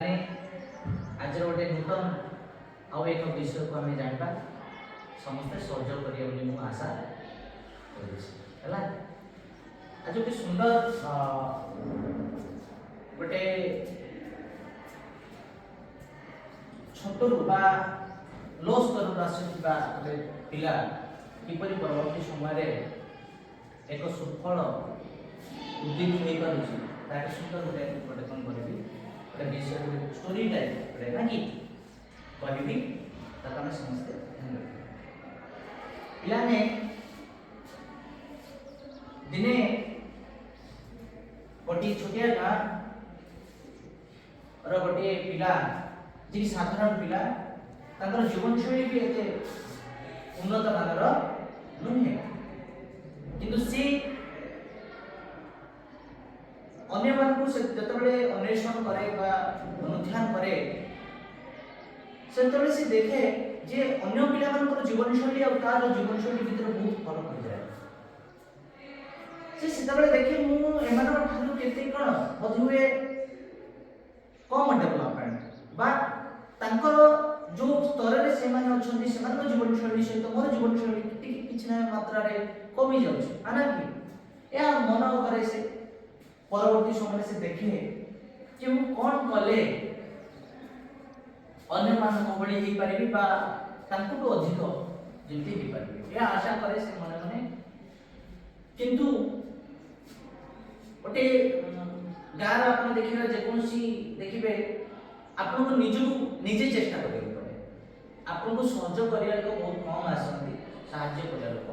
आज गोटे नूतन आउ एक विषय को आम जानवा समस्ते सहयोग करें आशा कर आज गोटे सुंदर गोटे छोट लो स्तर आसुवा गोटे पिला किपरि परवर्ती समय एक सुफल उद्दीन हो पारे सुंदर गोटे गोटे कौन करी विषय स्टोरी टाइप ना कि कहबी तक समस्ते पिलाने दिने गोटे छोटिया गाँव गोटे पिला जी साधारण पिला जीवन शैली भी एते उन्नत मानर नुहे किंतु सी अन्य मानक से जतबे अन्वेषण करे बा अनुध्यान करे सेतबे से देखे जे अन्य पिला मानकर जीवन शैली और तार जीवन शैली भीतर बहुत फरक हो जाए से सेतबे देखे मु एमान ठानु केते कोन बधि हुए कम डेवलपमेंट बा तांकर जो स्तर रे से माने अछंती से मानक जीवन शैली सहित मोर जीवन शैली किछ ना मात्रा रे कमी जाउछ आना कि या मन करे से परवर्ती समय से देखे कि मु कौन कले अन्य मानक बड़ी ही पारिबी बा तांको तो अधिक जेंति ही पारिबी या आशा करे से मने मने किंतु ओटे गार आपन देखिबा जे कोनसी देखिबे आपन को निजे चेष्टा करियो पड़े आपन को सहयोग करिया लोक बहुत कम आसंती सहाय्य करिया लोक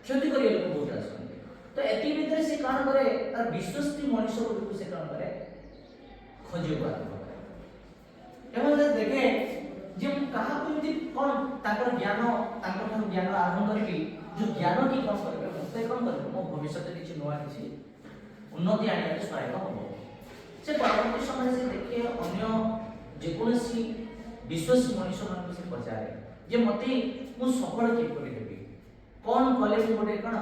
क्षति करिया लोक बहुत आसंती तो एति भीतर से कान करे तार विश्वस्ती मनुष्य को से कान करे खोजे को एवं जब देखे जे कहा को यदि कोन ताकर ज्ञान आरंभ करबी जो ज्ञान की कम करबे मते कम करबे मो भविष्य में किछि नवा किछि उन्नति आनिया सहायक हो से परवर्ती समय से देखे अन्य जे कोनसी विश्वासी मनुष्य मान से पचारे जे मते मु सफल के करि देबी कोन कले मु गोटे कोन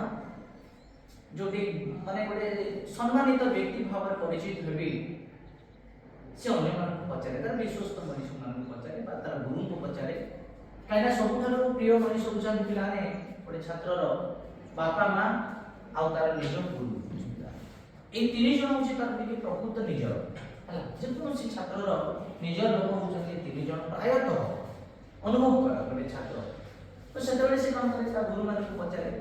जोटी माने गोटे सम्मानित व्यक्ति भाव में परिचित हेबी से अन्य मान को पचारे तार विश्वस्त मनुष्य मान को पचारे बा तार गुरु को पचारे काइना सबठारो प्रिय मनुष्य बुझान पिलाने गोटे छात्रर बापा मां आ तार निज गुरु ए तीन जण होची तार दिके प्रकृत निज हला जे कोनसी छात्रर निज लोक होचते तीन जण प्रायतः अनुभव करा गोटे छात्र तो सेतबेले से काम करे ता गुरु मान को पचारे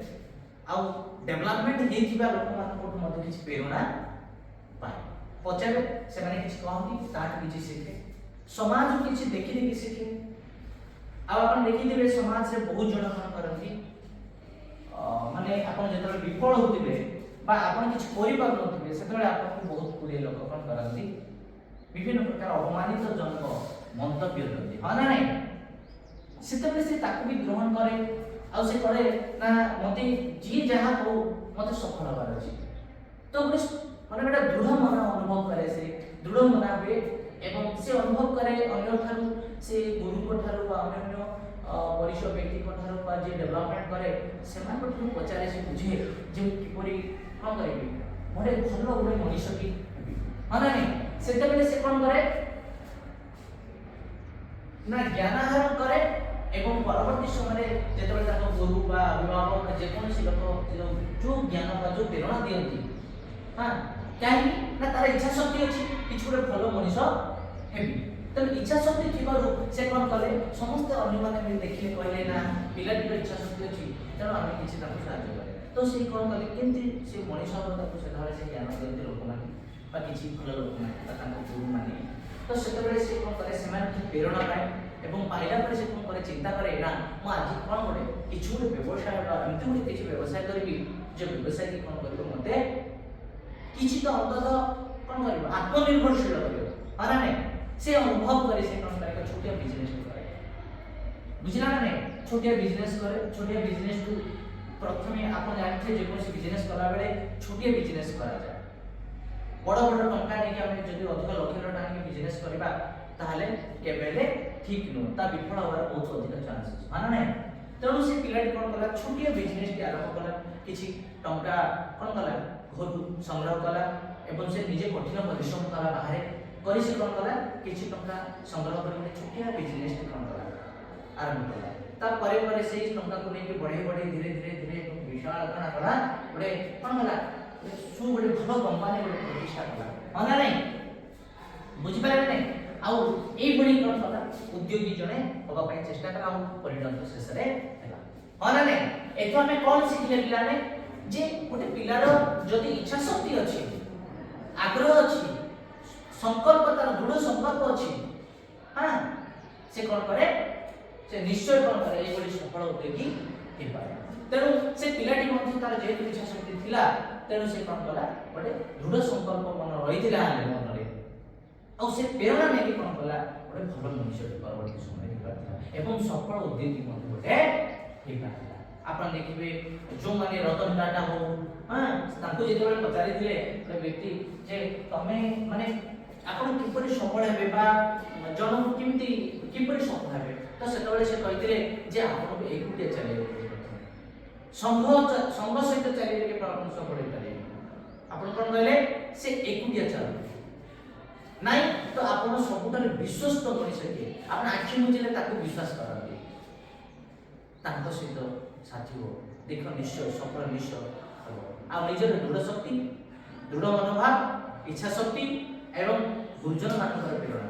आउ डेवलपमेंट हे जिबा लोक मान को मते किछ प्रेरणा पाए पचारे से माने किछ कहंती ताठ किछ सिखे समाज किछ देखि देखि सिखे आ अपन देखि देबे समाज से बहुत जण काम करंती माने अपन जतले विफल होतिबे बा अपन किछ कोइ पार नथिबे सेतले अपन को बहुत पुरे लोक काम करंती विभिन्न प्रकार अपमानित जनक मंतव्य करंती हां ना नहीं सेतले से ताकू भी ग्रहण करे आ से करे ना मते जी जहा को मते सफल होबार अछि तो गोटे माने बेटा दृढ़ मन अनुभव करे से दृढ़ मन हुए एवं से अनुभव करे अन्य थारु से गुरु को थारु बा अन्य वरिष्ठ व्यक्ति को थारु बा जे डेवलपमेंट करे से मान को पचारे से बुझे जे किपरि कोन करबी मोरे भलो गोटे मनुष्य की हां ना नहीं सेते बेले से कोन करे ना ज्ञान आहरण करे एवं परवर्ती समय जेतबे ताको गुरु बा अभिभावक जे कोनसी लोक जो ज्ञान बा जो प्रेरणा दियंती हां काहे ना तार इच्छा शक्ति अछि किछ गोटे भलो मनुष्य हेबी त इच्छा शक्ति थिबारु से कोन कले समस्त अन्य माने भी देखिले कहले ना पिलाटीर इच्छा शक्ति अछि तेनो आमे किछ ताको साहाय्य करे तो से कोन कले केंति से मनुष्य ताको से धारे से ज्ञान दियंती लोक माने बा किछ भलो लोक माने बा ताको गुरु माने तो सेतबेले से कोन करे से माने प्रेरणा पाए एवं पाइला पर से कोन करे चिंता करे ना म आज कोन गोटे किछु गोटे व्यवसाय बा एमति गोटे किछि व्यवसाय करबी जे व्यवसाय की कोन करबो मते किछि तो अंततः कोन करबो आत्मनिर्भरशील करबो आना नै से अनुभव करे से कोन करे छोटिया बिजनेस करे बुझिला ना नै छोटिया बिजनेस को प्रथमे आपण जानथे जे कोन बिजनेस करा बेले छोटिया बिजनेस करा जाय बड़ बड़ टंका नै कि हम जदी अधिक लक्ष टंका के बिजनेस करबा ताहले केबेले ठीक नो ता विफल होवार बहुत अधिक चांस अछि माने नै तेणु से पिलाटी कोन कला छोटिया बिजनेस के आरंभ कला किछि टंका कोन कला घर संग्रह कला एवं से निजे कठिन परिश्रम कला बाहर କରି ସେ କ'ଣ କଲା କିଛି ଟଙ୍କା ସଂଗ୍ରହ କରି ଗୋଟେ ଛୋଟିଆ ବିଜନେସ୍ କ'ଣ କଲା ଆରମ୍ଭ କଲା ତାପରେ ପରେ ସେଇ ଟଙ୍କାକୁ ନେଇକି ବଢ଼େଇ ବଢ଼େଇ ଧୀରେ ଧୀରେ ଧୀରେ ବିଶାଳ କ'ଣ କଲା ଗୋଟେ କ'ଣ କଲା ଗୋଟେ ଭଲ କମ୍ପାନୀ ଗୋଟେ ପ୍ରତିଷ୍ଠା କଲା ହଁ ନା ନାହିଁ ବୁଝିପାରିଲେ ନାହିଁ ଆଉ ଏଇଭଳି କ'ଣ କଲା ଉଦ୍ୟୋଗୀ ଜଣେ ହେବା ପାଇଁ ଚେଷ୍ଟା କଲା ଆଉ ପରିଣତ ଶେଷରେ ହେଲା ହଁ ନା ନାହିଁ ଏଠୁ ଆମେ କ'ଣ ଶିଖିଲେ ପିଲାମାନେ ଯେ ଗୋଟେ ପିଲାର ଯଦି ଇଚ୍ଛା ଶକ୍ତି ଅଛି ଆଗ୍ରହ ଅଛି संकल्प तार दृढ़ संकल्प अच्छी हाँ से कौन करे से निश्चय कौन करे ये बड़ी सफल उद्योगी हो पाए तेणु से पिलाटी मध्य तार जेहेतु इच्छा शक्ति थिला तेणु से कौन कला गोटे दृढ़ संकल्प मन रही मन रे आ से प्रेरणा नहीं कौन कला गोटे भल मनुष्य परवर्ती समय एवं सफल उद्योगी मध्य गोटे हो पाए आप देखिए जो माने रतन टाटा हो हाँ जो पचारि व्यक्ति जे तमे माने आपण किपरि सफल हेबे बा जन किमती किपरि सफल हेबे तो सेतबेले से कहितले जे आपण एकुटिया चले संघ सहित चले के आपण सफल हेतले आपण कोन कहले से एकुटिया चले नाही तो आपण सबुठारे विश्वस्त मनुष्य के आपण आखि मुजिले ताको विश्वास करते ताको सहित साथी हो देख निश्चय सफल निश्चय आ निजर दृढ़ शक्ति दृढ़ मनोभाव इच्छा शक्ति एवं गुरुजन मानकर प्रेरणा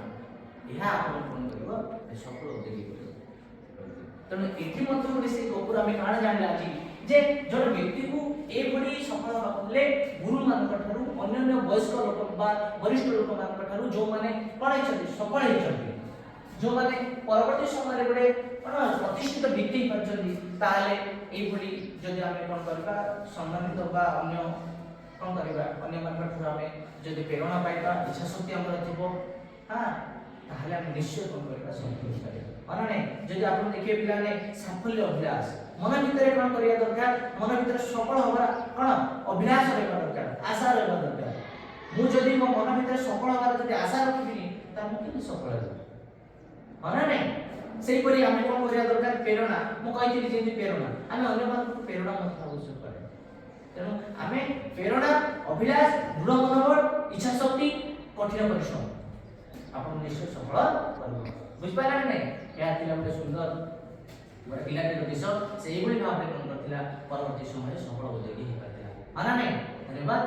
यह आपण कोन करबो सफल उद्योगी तेणु एठी मध्य गोटे से गोपुर आम काण जानिला आज जे जन व्यक्ति को ए बड़ी सफल होले गुरु मानक ठारू अन्य वयस्क लोक बा वरिष्ठ लोक मानक ठारू जो माने कोन होइछथि सफल होइछथि जो माने परवर्ती समय गोटे कोन प्रतिष्ठित व्यक्ति होइछथि ताले ए बड़ी जदि आमे कोन करबा सम्मानित बा अन्य कोन करबा अन्य मानक ठारू आमे जदि प्रेरणा पाइबा इच्छा शक्ति हमर थिबो हां ताहले हम निश्चय कोन करबा संतोष करे माने नै जदि आपण देखिए पिलाने साफल्य अभिलाष मन भीतर कोन करिया दरकार मन भीतर सफल होबा कोन अभिलाष रहबा दरकार आशा रहबा दरकार मु जदि मो मन भीतर सफल होबार जदि आशा रखिबिनी ता मु केनि सफल हेबो माने नै सेही परि हम कोन करिया दरकार प्रेरणा मु कहिथिली जेति प्रेरणा हम अन्य मान प्रेरणा मत आवश्यक करे तेणु आमे प्रेरणा अभिलाष दृढ़ मनोबल इच्छा शक्ति कठिन परिश्रम आपण निश्चय सफल करबो बुझ पाइला नै या तिला गोटे सुंदर गोटे पिलाटीर विषय से एभली भाव कोन करथिला परवर्ती समय सफल उद्योगी हे पातिला माना नै धन्यवाद।